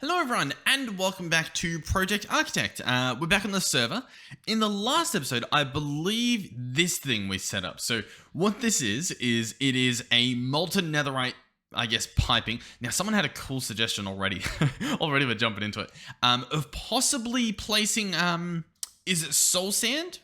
Hello everyone and welcome back to Project Architect. We're back on the server. In the last episode, I believe this thing we set up. So what this is it is a molten netherite, I guess, piping. Now someone had a cool suggestion already. Already we're jumping into it. Of possibly placing, is it soul sand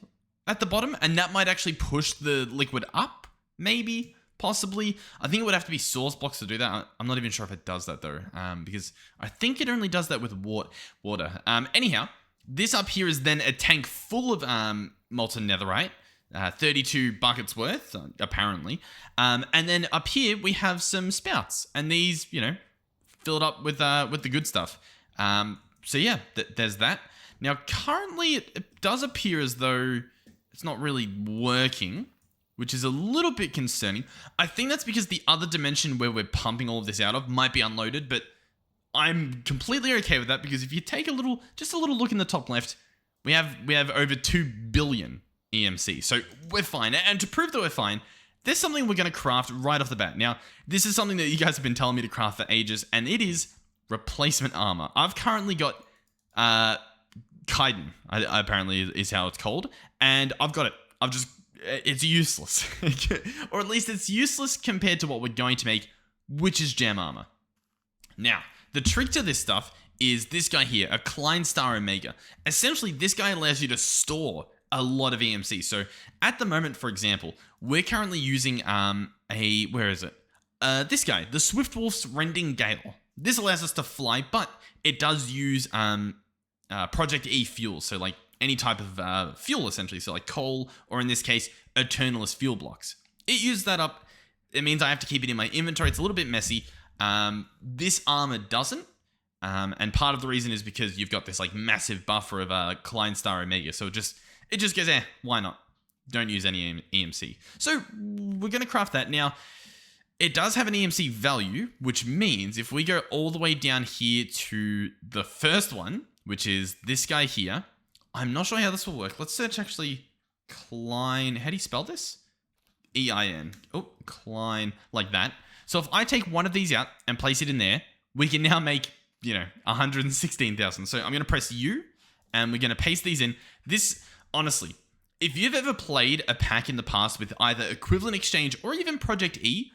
at the bottom? And that might actually push the liquid up, maybe? Possibly. I think it would have to be source blocks to do that. I'm not even sure if it does that though, because I think it only does that with water. Anyhow, this up here is then a tank full of molten netherite, 32 buckets worth, apparently. And then up here we have some spouts, and these, fill it up with the good stuff. So yeah, there's that. Now currently it does appear as though it's not really working, which is a little bit concerning. I think that's because the other dimension where we're pumping all of this out of might be unloaded, but I'm completely okay with that because if you take just a little look in the top left, we have over 2 billion EMC. So we're fine. And to prove that we're fine, there's something we're going to craft right off the bat. Now, this is something that you guys have been telling me to craft for ages, and it is replacement armor. I've currently got Kaiden, apparently is how it's called, and I've got it. It's useless. Or at least it's useless compared to what we're going to make, which is gem armor. Now, the trick to this stuff is this guy here, a Klein Star Omega. Essentially, this guy allows you to store a lot of EMC. So at the moment, for example, we're currently using where is it? This guy, the Swiftwolf's Rending Gale. This allows us to fly, but it does use Project E fuel. So like any type of fuel, essentially. So like coal, or in this case, Eternalist fuel blocks. It uses that up. It means I have to keep it in my inventory. It's a little bit messy. This armor doesn't. And part of the reason is because you've got this like massive buffer of Klein Star Omega. So it just goes, why not? Don't use any EMC. So we're going to craft that. Now, it does have an EMC value, which means if we go all the way down here to the first one, which is this guy here, I'm not sure how this will work. Let's search actually Klein. How do you spell this? E-I-N. Oh, Klein, like that. So if I take one of these out and place it in there, we can now make, 116,000. So I'm going to press U and we're going to paste these in. This, honestly, if you've ever played a pack in the past with either Equivalent Exchange or even Project E,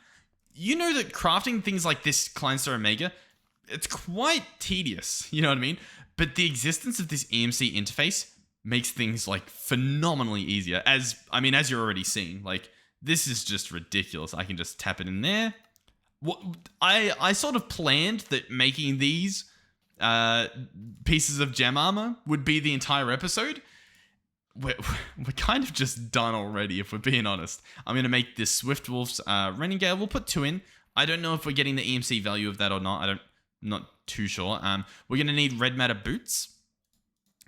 you know that crafting things like this Klein Star Omega, it's quite tedious. You know what I mean? But the existence of this EMC interface makes things like phenomenally easier. As you're already seeing, like this is just ridiculous. I can just tap it in there. I sort of planned that making these pieces of gem armor would be the entire episode. We're kind of just done already, if we're being honest. I'm going to make this Swiftwolf's Rending Gale. We'll put 2 in. I don't know if we're getting the EMC value of that or not. I'm not too sure. We're going to need red matter boots.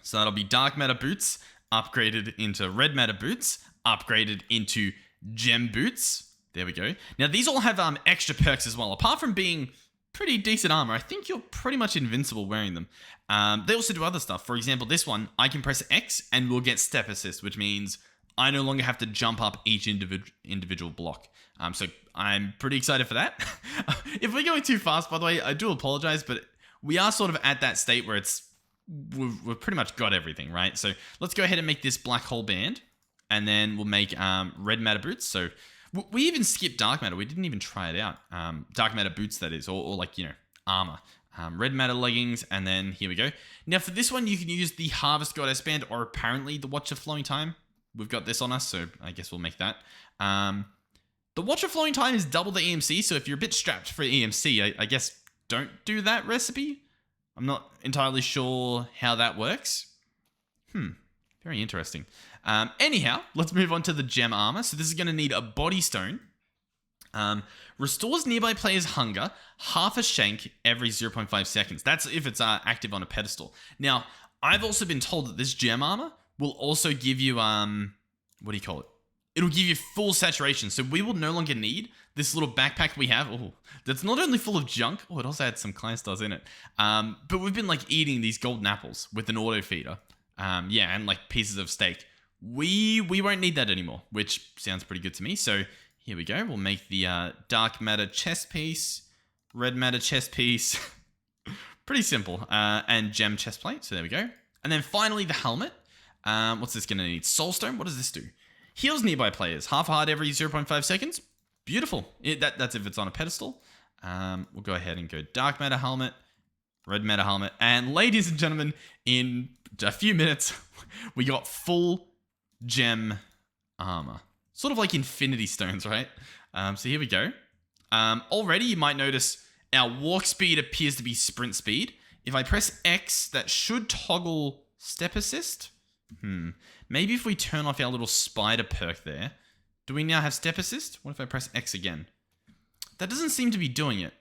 So that'll be dark matter boots, upgraded into red matter boots, upgraded into gem boots. There we go. Now, these all have extra perks as well. Apart from being pretty decent armor, I think you're pretty much invincible wearing them. They also do other stuff. For example, this one, I can press X and we'll get step assist, which means I no longer have to jump up each individual block. So I'm pretty excited for that. If we're going too fast, by the way, I do apologize, but we are sort of at that state where we've pretty much got everything, right? So let's go ahead and make this black hole band, and then we'll make red matter boots. So we even skipped dark matter. We didn't even try it out. Dark matter boots, that is, or like, armor. Red matter leggings, and then here we go. Now for this one, you can use the Harvest Goddess band, or apparently the Watch of Flowing Time. We've got this on us, so I guess we'll make that. The Watch of Flowing Time is double the EMC, so if you're a bit strapped for EMC, I guess don't do that recipe. I'm not entirely sure how that works. Very interesting. Anyhow, let's move on to the gem armor. So this is going to need a body stone. Restores nearby players' hunger, half a shank every 0.5 seconds. That's if it's active on a pedestal. Now, I've also been told that this gem armor will also give you, what do you call it? It'll give you full saturation. So we will no longer need this little backpack we have. Oh, that's not only full of junk. Oh, it also had some Klein Stars in it. But we've been like eating these golden apples with an auto feeder. And like pieces of steak. We won't need that anymore, which sounds pretty good to me. So here we go. We'll make the dark matter chest piece, red matter chest piece, Pretty simple. And gem chest plate. So there we go. And then finally the helmet. What's this going to need? Soulstone. What does this do? Heals nearby players. Half heart every 0.5 seconds. Beautiful. That's if it's on a pedestal. We'll go ahead and go dark matter helmet. Red matter helmet. And ladies and gentlemen, in a few minutes, we got full gem armor. Sort of like infinity stones, right? So here we go. Already you might notice our walk speed appears to be sprint speed. If I press X, that should toggle step assist. Maybe if we turn off our little spider perk there. Do we now have step assist? What if I press X again? That doesn't seem to be doing it.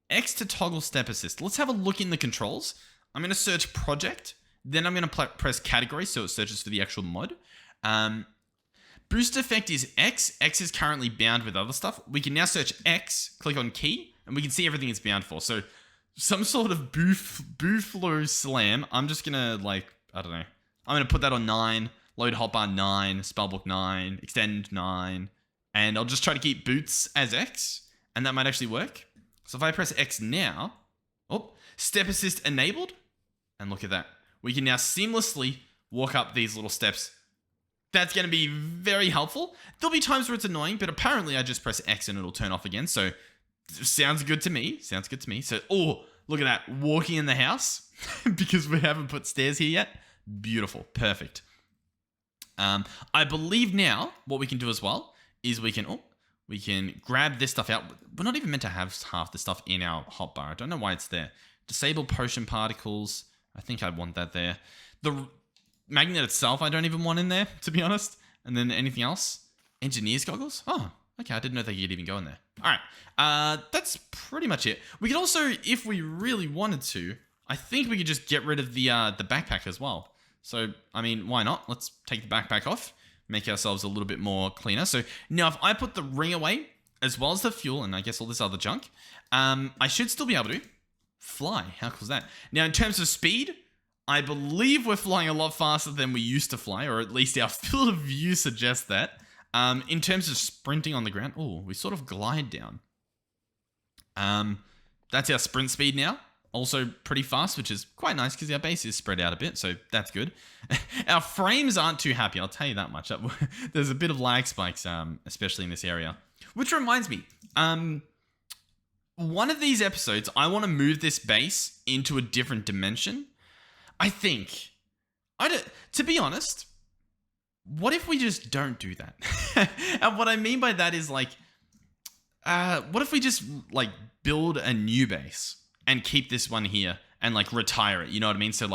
X to toggle step assist. Let's have a look in the controls. I'm going to search project. Then I'm going to press category so it searches for the actual mod. Boost effect is X. X is currently bound with other stuff. We can now search X, click on key, and we can see everything it's bound for. So some sort of Booflo slam. I'm just going to I don't know. I'm going to put that on 9, load hotbar 9, spellbook 9, extend 9, and I'll just try to keep boots as X, and that might actually work. So if I press X now, step assist enabled, and look at that. We can now seamlessly walk up these little steps. That's going to be very helpful. There'll be times where it's annoying, but apparently I just press X and it'll turn off again. So sounds good to me. Sounds good to me. So, look at that. Walking in the house because we haven't put stairs here yet. Beautiful. Perfect. I believe now what we can do as well is we can grab this stuff out. We're not even meant to have half the stuff in our hotbar. I don't know why it's there. Disable potion particles. I think I want that there. The magnet itself, I don't even want in there, to be honest. And then anything else? Engineer's goggles? Oh, okay. I didn't know they could even go in there. All right. That's pretty much it. We could also, if we really wanted to, I think we could just get rid of the backpack as well. So, I mean, why not? Let's take the backpack off, make ourselves a little bit more cleaner. So now if I put the ring away, as well as the fuel and I guess all this other junk, I should still be able to fly. How cool is that? Now, in terms of speed, I believe we're flying a lot faster than we used to fly, or at least our field of view suggests that. In terms of sprinting on the ground, we sort of glide down. That's our sprint speed now. Also pretty fast, which is quite nice because our base is spread out a bit, so that's good. Our frames aren't too happy, I'll tell you that much. There's a bit of lag spikes, especially in this area. Which reminds me, one of these episodes, I want to move this base into a different dimension. I think. To be honest, what if we just don't do that? And what I mean by that is what if we just build a new base and keep this one here and retire it? You know what I mean? So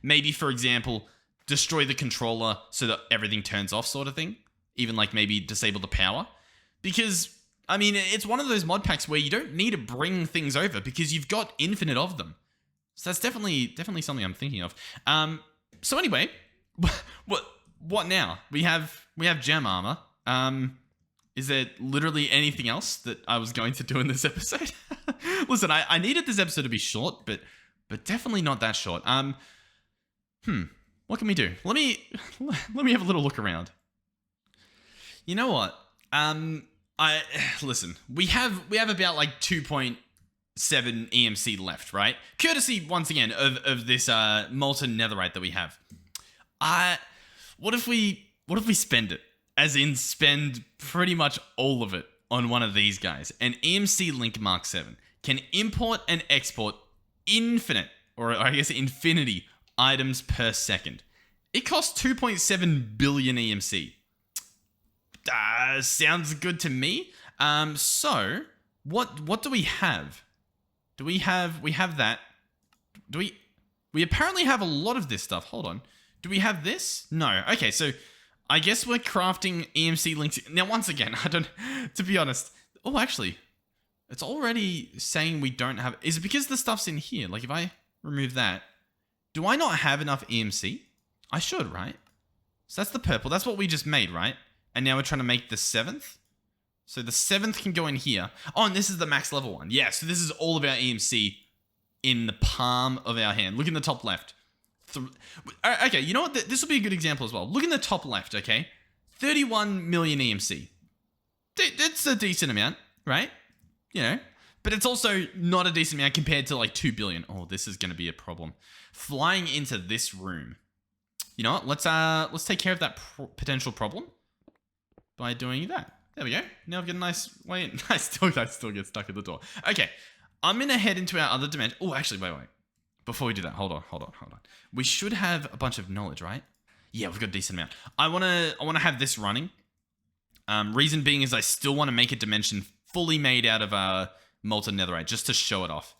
maybe, for example, destroy the controller so that everything turns off sort of thing. Even maybe disable the power. Because, I mean, it's one of those mod packs where you don't need to bring things over because you've got infinite of them. So that's definitely something I'm thinking of. So anyway, what now? We have gem armor. Is there literally anything else that I was going to do in this episode? Listen, I needed this episode to be short, but definitely not that short. What can we do? Let me have a little look around. You know what? Listen. We have about 2.7 EMC left, right? Courtesy once again of this molten netherite that we have. What if we spend it? As in spend pretty much all of it on one of these guys. An EMC Link Mark 7 can import and export infinite, or I guess infinity, items per second. It costs 2.7 billion EMC. Sounds good to me. So what do we have? We have that. We apparently have a lot of this stuff. Hold on. Do we have this? No. Okay, so I guess we're crafting EMC links. Now, once again, to be honest. Oh, actually, it's already saying we don't have. Is it because the stuff's in here? If I remove that, do I not have enough EMC? I should, right? So that's the purple. That's what we just made, right? And now we're trying to make the 7th. So the 7th can go in here. Oh, and this is the max level one. Yeah, so this is all of our EMC in the palm of our hand. Look in the top left. Okay, you know what? This will be a good example as well. Look in the top left, okay? 31 million EMC. That's a decent amount, right? but it's also not a decent amount compared to like 2 billion. Oh, this is going to be a problem. Flying into this room. You know what? Let's take care of that potential problem by doing that. There we go. Now I've got a nice way in. I still get stuck at the door. Okay. I'm going to head into our other dimension. Oh, actually, wait. Before we do that, hold on. We should have a bunch of knowledge, right? Yeah, we've got a decent amount. I want to have this running. Reason being is I still want to make a dimension fully made out of molten netherite just to show it off.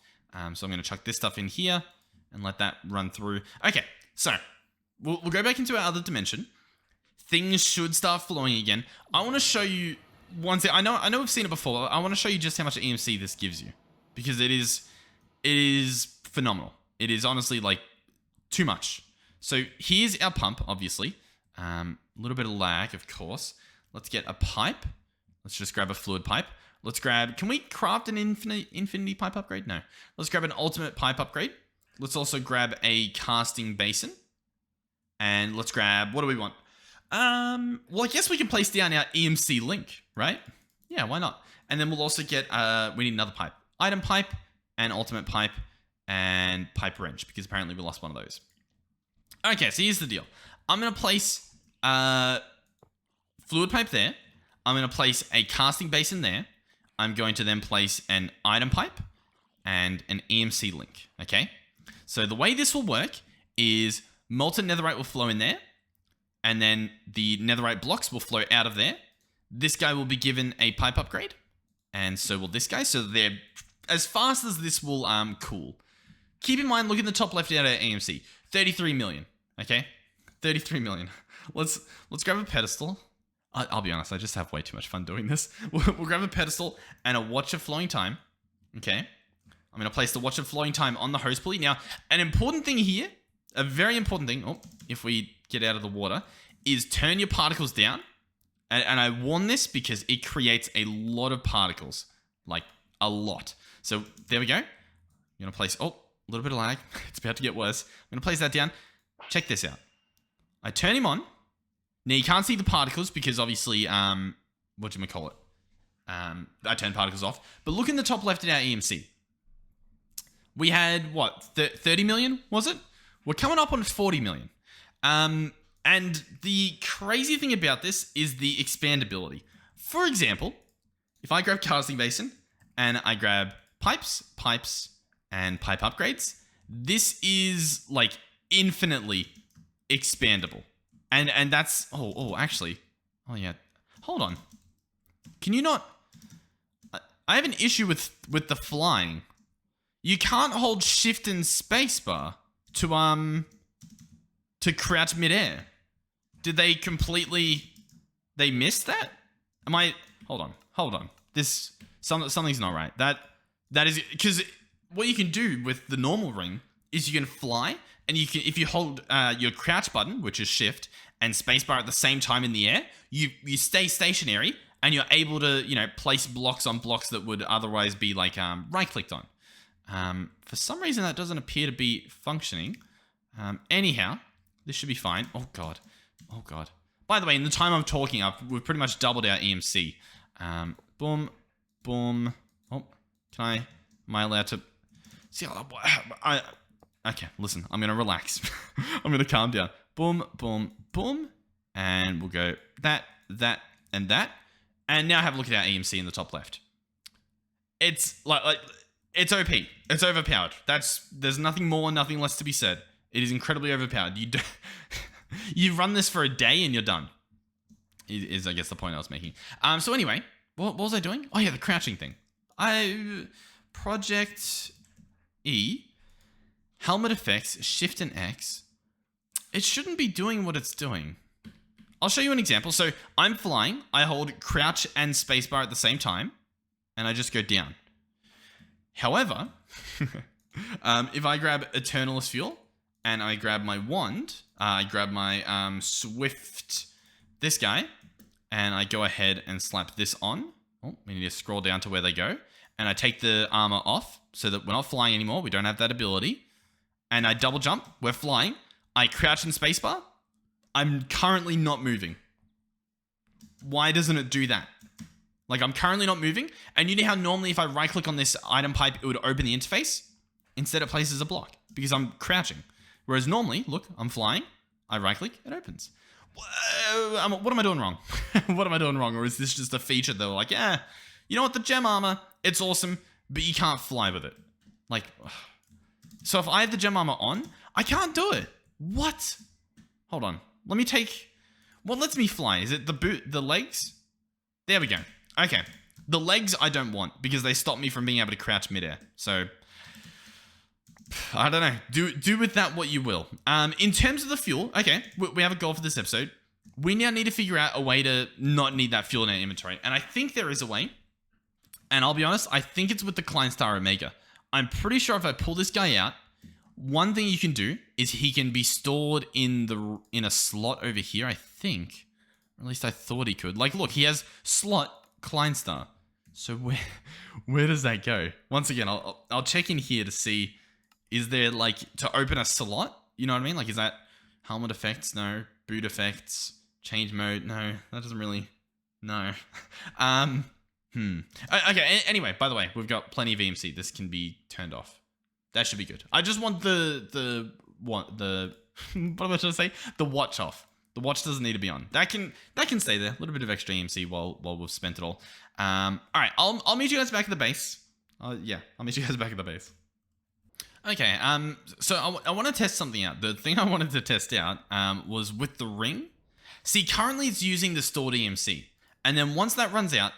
So I'm going to chuck this stuff in here and let that run through. Okay, so we'll go back into our other dimension. Things should start flowing again. I want to show you one thing. I know we've seen it before. I want to show you just how much EMC this gives you because it is phenomenal. It is honestly like too much. So here's our pump, obviously. A little bit of lag, of course. Let's get a pipe. Let's just grab a fluid pipe. Let's grab... Can we craft an infinity pipe upgrade? No. Let's grab an ultimate pipe upgrade. Let's also grab a casting basin. And let's grab... What do we want? Well, I guess we can place down our EMC link, right? Yeah, why not? And then we'll also get... we need another pipe. Item pipe and ultimate pipe and pipe wrench because apparently we lost one of those. Okay, so here's the deal. I'm going to place fluid pipe there. I'm going to place a casting basin there. I'm going to then place an item pipe and an EMC link, okay? So the way this will work is molten netherite will flow in there, and then the netherite blocks will flow out of there. This guy will be given a pipe upgrade, and so will this guy. So they're as fast as this will cool. Keep in mind, look in the top left out of EMC. 33 million, okay? 33 million. Let's grab a pedestal. I'll be honest, I just have way too much fun doing this. We'll grab a pedestal and a watch of flowing time, okay? I'm going to place the watch of flowing time on the hose pulley. Now, an important thing here, a very important thing, if we get out of the water, is turn your particles down. And I warn this because it creates a lot of particles, like a lot. So there we go. You're going to place, a little bit of lag. It's about to get worse. I'm going to place that down. Check this out. I turn him on. Now you can't see the particles because obviously, whatchamacallit? I turned particles off. But look in the top left at our EMC. We had, what, 30 million, was it? We're coming up on 40 million. And the crazy thing about this is the expandability. For example, if I grab casting basin and I grab pipes, and pipe upgrades, this is like infinitely expandable. And that's, actually, yeah, hold on. Can you not, I have an issue with the flying. You can't hold shift and spacebar to crouch midair. Did they they missed that? Hold on. Something's not right. That is, because what you can do with the normal ring is you can fly, and you can, if you hold your crouch button, which is shift, and spacebar at the same time in the air, you stay stationary, and you're able to, place blocks on blocks that would otherwise be like right-clicked on. For some reason, that doesn't appear to be functioning. Anyhow, this should be fine. Oh god. By the way, in the time I'm talking, we've pretty much doubled our EMC. Boom. Oh, am I allowed to? See, okay, listen, I'm going to relax. I'm going to calm down. Boom. And we'll go that, and that. And now have a look at our EMC in the top left. It's like it's OP. It's overpowered. There's nothing more, nothing less to be said. It is incredibly overpowered. You run this for a day and you're done. Is I guess the point I was making. So anyway, what was I doing? Oh yeah, the crouching thing. Project E, helmet effects, shift and X. It shouldn't be doing what it's doing. I'll show you an example. So I'm flying. I hold crouch and spacebar at the same time, and I just go down. However, if I grab Eternalist Fuel and I grab my wand, I grab my Swift, this guy, and I go ahead and slap this on. Oh, we need to scroll down to where they go. And I take the armor off so that we're not flying anymore. We don't have that ability. And I double jump. We're flying. I crouch and spacebar. I'm currently not moving. Why doesn't it do that? Like, I'm currently not moving. And you know how normally if I right click on this item pipe, it would open the interface? Instead it places a block because I'm crouching. Whereas normally, look, I'm flying. I right click, it opens. What am I doing wrong? What am I doing wrong? Or is this just a feature that like, yeah, you know what, the gem armor, it's awesome, but you can't fly with it. Like, so if I have the gem armor on, I can't do it. What? Hold on. Let me take, what lets me fly? Is it the legs? There we go. Okay. The legs I don't want because they stop me from being able to crouch midair. So, I don't know. Do with that what you will. In terms of the fuel, okay, we have a goal for this episode. We now need to figure out a way to not need that fuel in our inventory. And I think there is a way. And I'll be honest, I think it's with the Klein Star Omega. I'm pretty sure if I pull this guy out, one thing you can do is he can be stored in a slot over here, I think. Or at least I thought he could. Like, look, he has slot Klein Star. So where does that go? Once again, I'll check in here to see, is there like to open a slot? You know what I mean? Like, is that helmet effects? No. Boot effects? Change mode? No. That doesn't really, no. Okay, anyway, by the way, we've got plenty of EMC. This can be turned off. That should be good. I just want what am I trying to say? The watch off. The watch doesn't need to be on. That can stay there. A little bit of extra EMC while we've spent it all. All right, I'll meet you guys back at the base. Yeah, I'll meet you guys back at the base. Okay, so I want to test something out. The thing I wanted to test out was with the ring. See, currently it's using the stored EMC. And then once that runs out,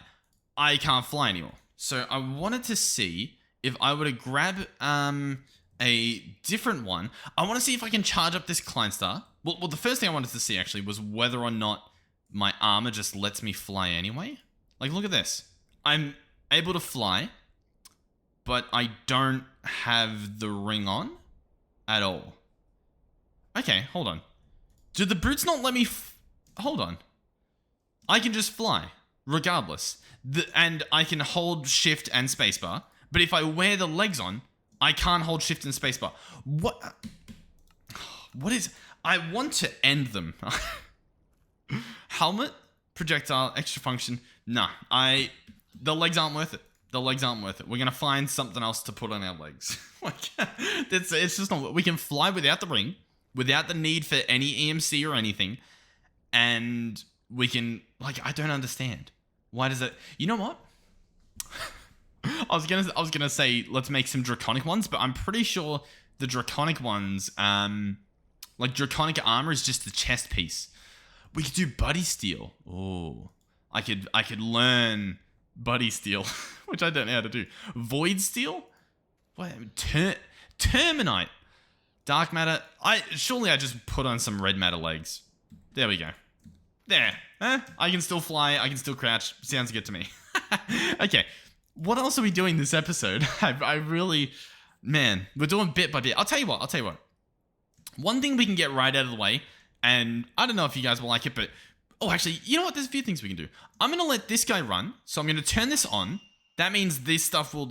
I can't fly anymore. So I wanted to see if I were to grab a different one. I want to see if I can charge up this Klein Star. Well, the first thing I wanted to see actually was whether or not my armor just lets me fly anyway. Like, look at this. I'm able to fly, but I don't have the ring on at all. Okay, hold on. Do the boots not let me hold on. I can just fly, regardless. And I can hold shift and spacebar, but if I wear the legs on, I can't hold shift and spacebar. What is... I want to end them. Helmet, projectile, extra function. Nah, the legs aren't worth it. The legs aren't worth it. We're gonna find something else to put on our legs. It's just not. We can fly without the ring, without the need for any EMC or anything, and we can, like, I don't understand. Why does it? You know what? I was gonna say let's make some draconic ones, but I'm pretty sure the draconic ones, like draconic armor is just the chest piece. We could do buddy steel. Oh, I could learn buddy steel, which I don't know how to do. Void steel? What? Terminite. Dark matter. I just put on some red matter legs. There we go. There. I can still fly. I can still crouch. Sounds good to me. Okay. What else are we doing this episode? I really... Man, we're doing bit by bit. I'll tell you what. One thing we can get right out of the way, and I don't know if you guys will like it, but... Oh, actually, you know what? There's a few things we can do. I'm going to let this guy run. So I'm going to turn this on. That means this stuff will,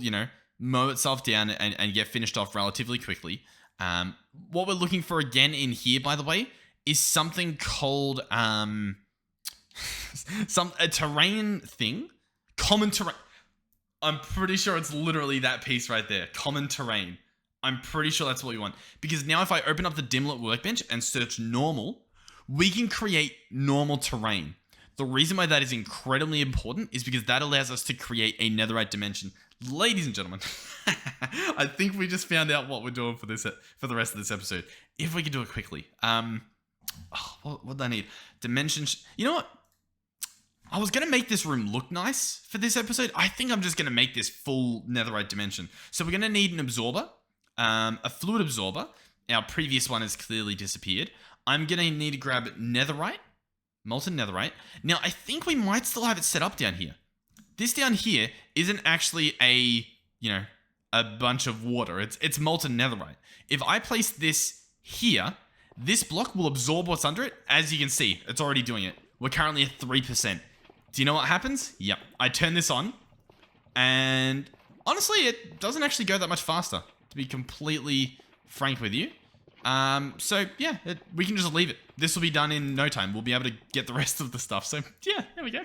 mow itself down and get finished off relatively quickly. What we're looking for again in here, by the way, is something called... a terrain thing. Common terrain. I'm pretty sure it's literally that piece right there. Common terrain. I'm pretty sure that's what we want. Because now if I open up the Dimlet workbench and search normal, we can create normal terrain. The reason why that is incredibly important is because that allows us to create a netherite dimension. Ladies and gentlemen, I think we just found out what we're doing for the rest of this episode. If we can do it quickly. What do I need? Dimensions. You know what? I was going to make this room look nice for this episode. I think I'm just going to make this full netherite dimension. So we're going to need an absorber, a fluid absorber. Our previous one has clearly disappeared. I'm going to need to grab netherite, molten netherite. Now, I think we might still have it set up down here. This down here isn't actually a bunch of water. It's molten netherite. If I place this here, this block will absorb what's under it. As you can see, it's already doing it. We're currently at 3%. Do you know what happens? Yep. I turn this on, and honestly, it doesn't actually go that much faster, to be completely frank with you. So yeah, we can just leave it. This will be done in no time. We'll be able to get the rest of the stuff. So yeah, there we go.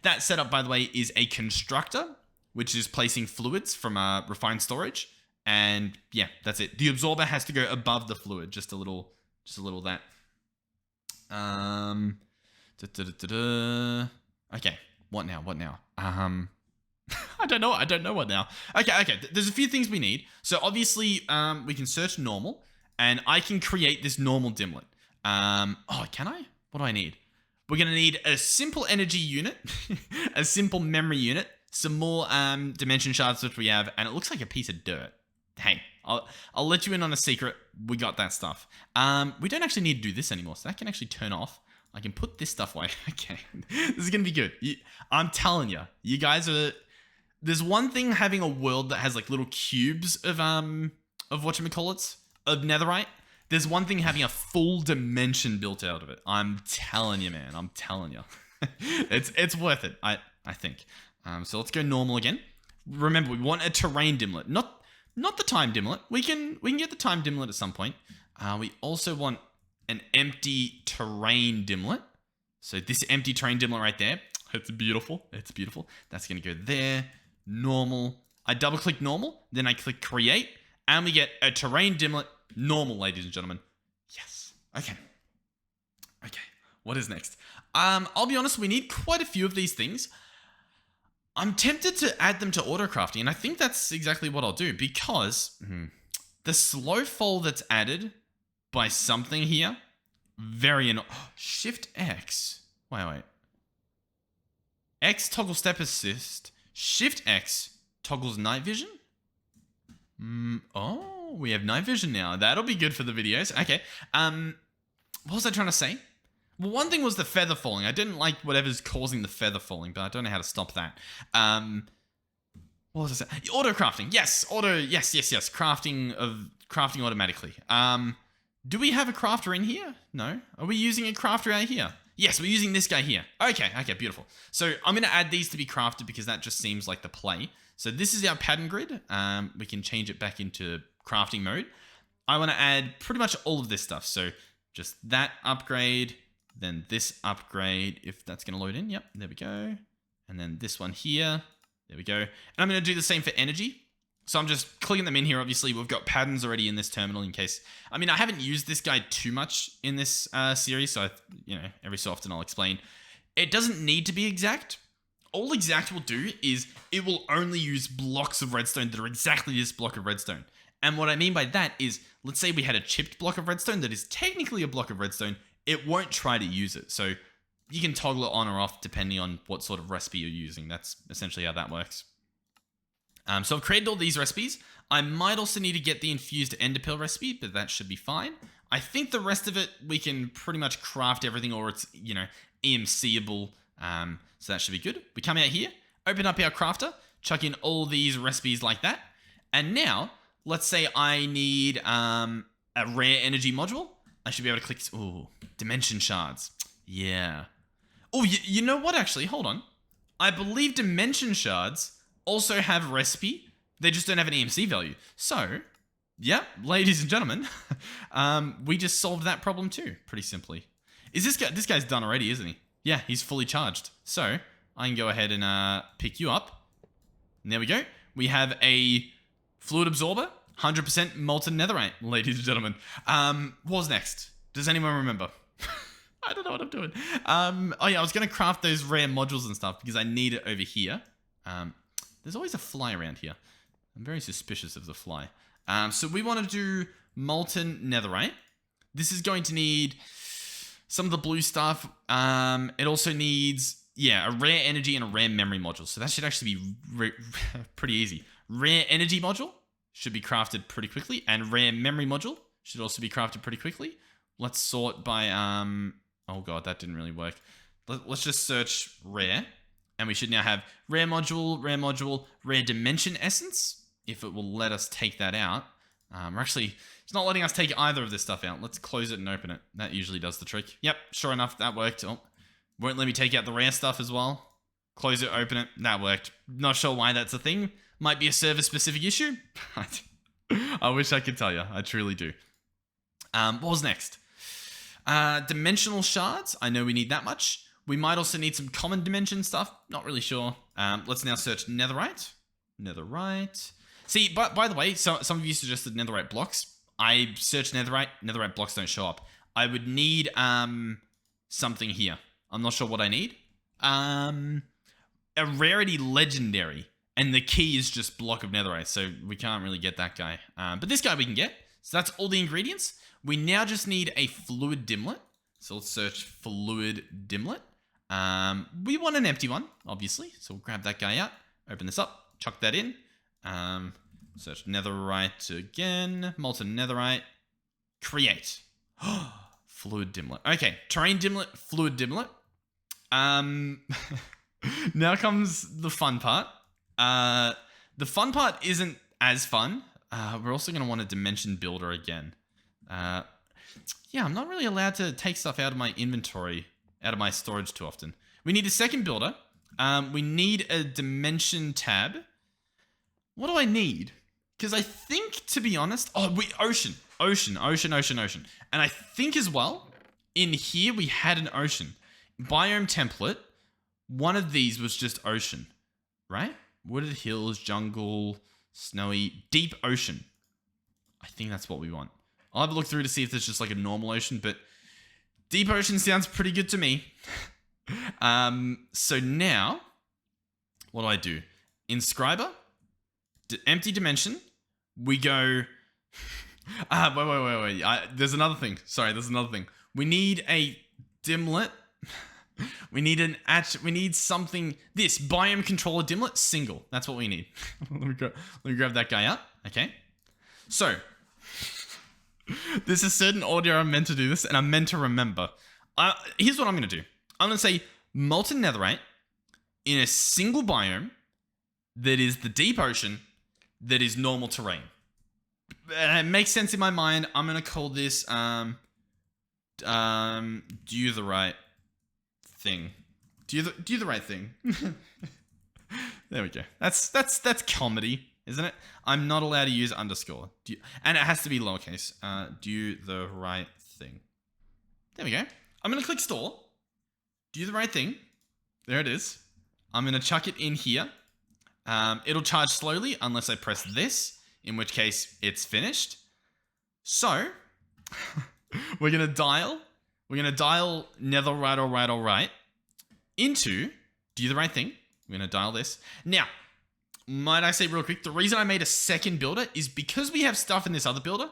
That setup, by the way, is a constructor, which is placing fluids from refined storage. And yeah, that's it. The absorber has to go above the fluid, just a little that. Okay, what now? I don't know what now. Okay. There's a few things we need. So obviously, we can search normal, and I can create this normal dimlet. Oh, can I? What do I need? We're gonna need a simple energy unit, a simple memory unit, some more dimension shards which we have, and it looks like a piece of dirt. Hey, I'll let you in on a secret. We got that stuff. We don't actually need to do this anymore, so that can actually turn off. I can put this stuff away. Okay, this is gonna be good. I'm telling you, you guys are. There's one thing having a world that has like little cubes of whatchamacallits, of netherite. There's one thing having a full dimension built out of it. I'm telling you, man. I'm telling you. it's worth it, I think. So let's go normal again. Remember, we want a terrain dimlet, not the time dimlet. We can get the time dimlet at some point. We also want an empty terrain dimlet. So this empty terrain dimlet right there, it's beautiful. It's beautiful. That's going to go there. Normal. I double click normal, then I click create, and we get a terrain dimlet normal, ladies and gentlemen. Yes. Okay. What is next? I'll be honest, we need quite a few of these things. I'm tempted to add them to auto crafting, and I think that's exactly what I'll do, because the slow fall that's added by something here, very annoying. Shift X. Wait. X toggle step assist. Shift X toggles night vision. Oh, we have night vision now. That'll be good for the videos. Okay. What was I trying to say? Well, one thing was the feather falling. I didn't like whatever's causing the feather falling, but I don't know how to stop that. What was I saying? Auto crafting. Yes. Yes. Crafting automatically. Do we have a crafter in here? No. Are we using a crafter out here? Yes, we're using this guy here. Okay, beautiful. So I'm going to add these to be crafted because that just seems like the play. So this is our pattern grid. We can change it back into crafting mode. I want to add pretty much all of this stuff. So just that upgrade, then this upgrade, if that's going to load in. Yep, there we go. And then this one here. There we go. And I'm going to do the same for energy. So I'm just clicking them in here. Obviously, we've got patterns already in this terminal in case... I mean, I haven't used this guy too much in this series, so, every so often I'll explain. It doesn't need to be exact. All exact will do is it will only use blocks of redstone that are exactly this block of redstone. And what I mean by that is, let's say we had a chipped block of redstone that is technically a block of redstone. It won't try to use it. So you can toggle it on or off depending on what sort of recipe you're using. That's essentially how that works. So I've created all these recipes. I might also need to get the infused enderpearl recipe, but that should be fine. I think the rest of it, we can pretty much craft everything, or it's, EMC-able. So that should be good. We come out here, open up our crafter, chuck in all these recipes like that. And now, let's say I need a rare energy module. I should be able to click, dimension shards. Yeah. Oh, you know what, actually? Hold on. I believe dimension shards also have recipe. They just don't have an EMC value. So, yeah, ladies and gentlemen, we just solved that problem too, pretty simply. Is this guy's done already, isn't he? Yeah, he's fully charged. So, I can go ahead and pick you up. And there we go. We have a fluid absorber, 100% molten netherite, ladies and gentlemen. What was next? Does anyone remember? I don't know what I'm doing. Oh yeah, I was going to craft those rare modules and stuff because I need it over here. There's always a fly around here. I'm very suspicious of the fly. So we want to do molten netherite. This is going to need some of the blue stuff. It also needs, a rare energy and a rare memory module. So that should actually be pretty easy. Rare energy module should be crafted pretty quickly, and rare memory module should also be crafted pretty quickly. Let's sort by, oh god, that didn't really work. Let's just search rare. And we should now have rare module, rare dimension essence, if it will let us take that out. It's not letting us take either of this stuff out. Let's close it and open it. That usually does the trick. Yep, sure enough, that worked. Oh, won't let me take out the rare stuff as well. Close it, open it. That worked. Not sure why that's a thing. Might be a server-specific issue. I wish I could tell you. I truly do. What was next? Dimensional shards. I know we need that much. We might also need some common dimension stuff. Not really sure. Let's now search netherite. Netherite. See, by the way, some of you suggested netherite blocks. I searched netherite. Netherite blocks don't show up. I would need something here. I'm not sure what I need. A rarity legendary. And the key is just block of netherite. So we can't really get that guy. But this guy we can get. So that's all the ingredients. We now just need a fluid dimlet. So let's search fluid dimlet. We want an empty one, obviously. So we'll grab that guy out. Open this up. Chuck that in. Search netherite again. Molten netherite. Create. Fluid dimlet. Okay. Terrain dimlet. Fluid dimlet. Now comes the fun part. The fun part isn't as fun. We're also going to want a dimension builder again. Yeah, I'm not really allowed to take stuff out of my inventory, out of my storage too often. We need a second builder. We need a dimension tab. What do I need? Because I think, to be honest... Oh, ocean. Ocean. And I think as well, in here we had an ocean. Biome template, one of these was just ocean, right? Wooded hills, jungle, snowy, deep ocean. I think that's what we want. I'll have a look through to see if there's just like a normal ocean, but deep ocean sounds pretty good to me. So now, what do I do? Inscriber, empty dimension. We go... wait. There's another thing. Sorry, there's another thing. We need a dimlet. We need something. This biome controller dimlet single. That's what we need. Let me grab that guy out. Okay. So there's a certain order I'm meant to do this, and I'm meant to remember. Here's what I'm going to do. I'm going to say molten netherite in a single biome that is the deep ocean that is normal terrain. It makes sense in my mind. I'm going to call this do the right thing. Do the right thing. There we go. That's comedy, isn't it? I'm not allowed to use underscore. And it has to be lowercase. Do the right thing. There we go. I'm going to click store. Do the right thing. There it is. I'm going to chuck it in here. It'll charge slowly unless I press this, in which case it's finished. So we're going to dial netherite all right into do the right thing. We're going to dial this. Now, might I say real quick, the reason I made a second builder is because we have stuff in this other builder,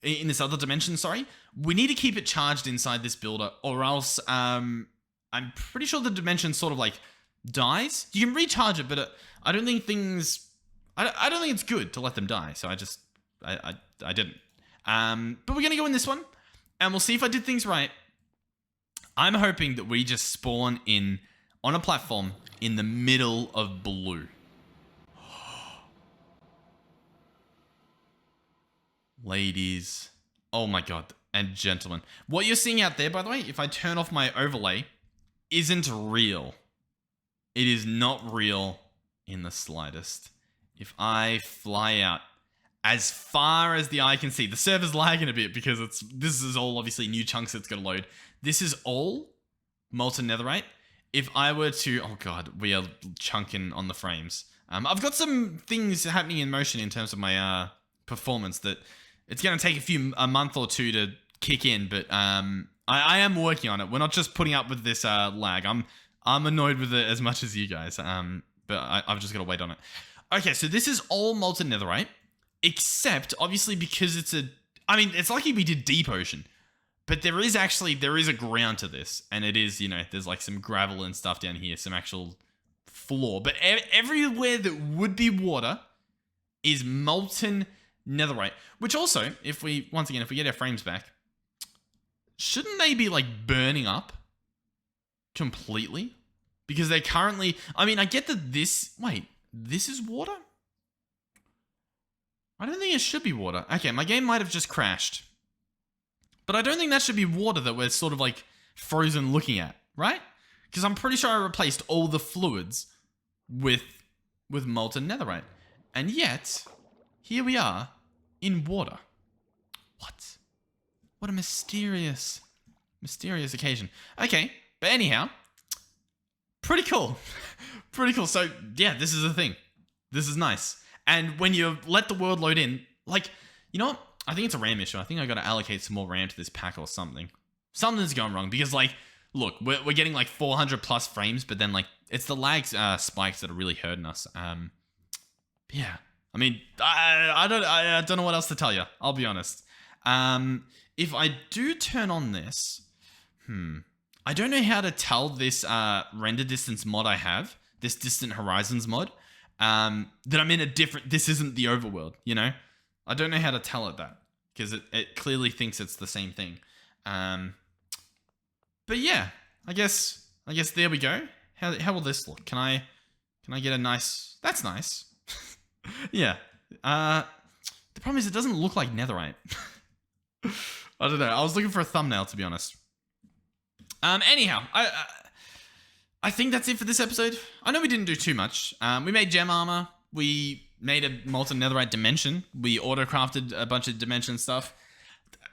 in this other dimension, sorry. We need to keep it charged inside this builder, or else I'm pretty sure the dimension sort of like dies. You can recharge it, but I don't think things... I don't think it's good to let them die, so I didn't. But we're going to go in this one, and we'll see if I did things right. I'm hoping that we just spawn in on a platform in the middle of blue. Ladies, oh my god, and gentlemen. What you're seeing out there, by the way, if I turn off my overlay, isn't real. It is not real in the slightest. If I fly out as far as the eye can see, the server's lagging a bit because this is all obviously new chunks that's going to load. This is all molten netherite. If I were to, oh god, we are chunking on the frames. I've got some things happening in motion in terms of my performance that it's going to take a month or two to kick in, but I am working on it. We're not just putting up with this lag. I'm annoyed with it as much as you guys, but I've just got to wait on it. Okay, so this is all molten netherite, except obviously because it's lucky we did deep ocean, but there is a ground to this, and it is, there's like some gravel and stuff down here, some actual floor, but everywhere that would be water is molten netherite, which also, if we get our frames back, shouldn't they be like burning up completely? Because they're currently, I get that this is water? I don't think it should be water. Okay, my game might have just crashed. But I don't think that should be water that we're sort of like frozen looking at, right? Because I'm pretty sure I replaced all the fluids with molten netherite. And yet, here we are in water. What? What a mysterious occasion. Okay, but anyhow, pretty cool. Pretty cool. So, yeah, this is a thing. This is nice. And when you let the world load in, like, you know what? I think it's a RAM issue. I think I got to allocate some more RAM to this pack or something. Something's going wrong because, like, look, we're getting like 400 plus frames, but then, like, it's the lag spikes that are really hurting us. Yeah. I mean, I don't know what else to tell you. I'll be honest. If I do turn on this, I don't know how to tell this render distance mod I have, this distant horizons mod, that I'm in a different, this isn't the overworld, you know? I don't know how to tell it that, because it clearly thinks it's the same thing. But yeah, I guess there we go. How will this look? Can I get a nice, that's nice. Yeah. The problem is it doesn't look like netherite. I don't know. I was looking for a thumbnail, to be honest. Anyhow, I think that's it for this episode. I know we didn't do too much. We made gem armor. We made a molten netherite dimension. We auto-crafted a bunch of dimension stuff.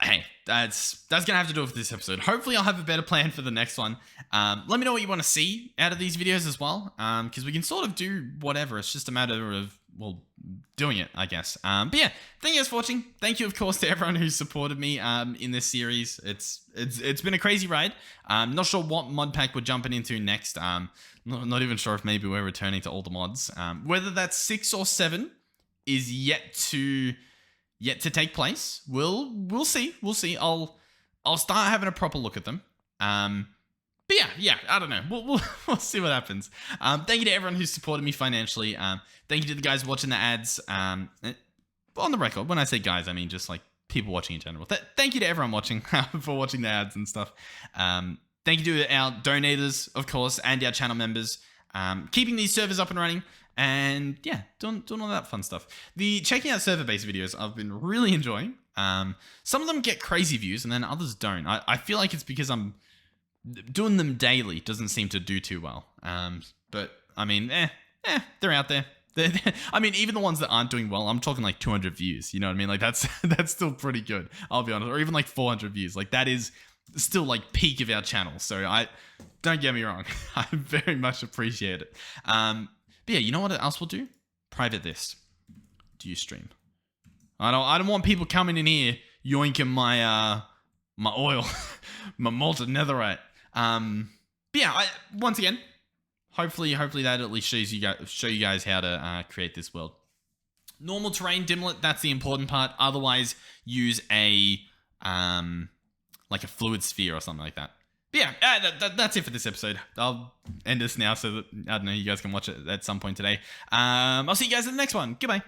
Hey, that's gonna have to do it for this episode. Hopefully I'll have a better plan for the next one. Let me know what you want to see out of these videos as well, because we can sort of do whatever. It's just a matter of, well, doing it, I guess. But yeah, thank you guys for watching. Thank you, of course, to everyone who's supported me in this series. It's been a crazy ride. Not sure what mod pack we're jumping into next. Not even sure if maybe we're returning to all the mods. Whether that's 6 or 7 is yet to take place. We'll see. I'll start having a proper look at them. But yeah, I don't know. We'll see what happens. Thank you to everyone who's supported me financially. Thank you to the guys watching the ads. On the record, when I say guys, I mean just like people watching in general. Thank you to everyone watching for watching the ads and stuff. Thank you to our donators, of course, and our channel members, keeping these servers up and running. And yeah, doing all that fun stuff. The checking out server-based videos I've been really enjoying. Some of them get crazy views and then others don't. I feel like it's because I'm doing them daily doesn't seem to do too well. But I mean, they're out there. I mean, even the ones that aren't doing well, I'm talking like 200 views. You know what I mean? Like that's still pretty good. I'll be honest. Or even like 400 views. Like that is still like peak of our channel. So don't get me wrong. I very much appreciate it. But yeah, you know what else we'll do? Private this. Do you stream? I don't want people coming in here yoinking my my oil, my molten netherite. But yeah, once again, hopefully that at least show you guys how to create this world. Normal terrain, dimlet, that's the important part. Otherwise, use a like a fluid sphere or something like that. But yeah, that's it for this episode. I'll end this now so that, I don't know, you guys can watch it at some point today. I'll see you guys in the next one. Goodbye.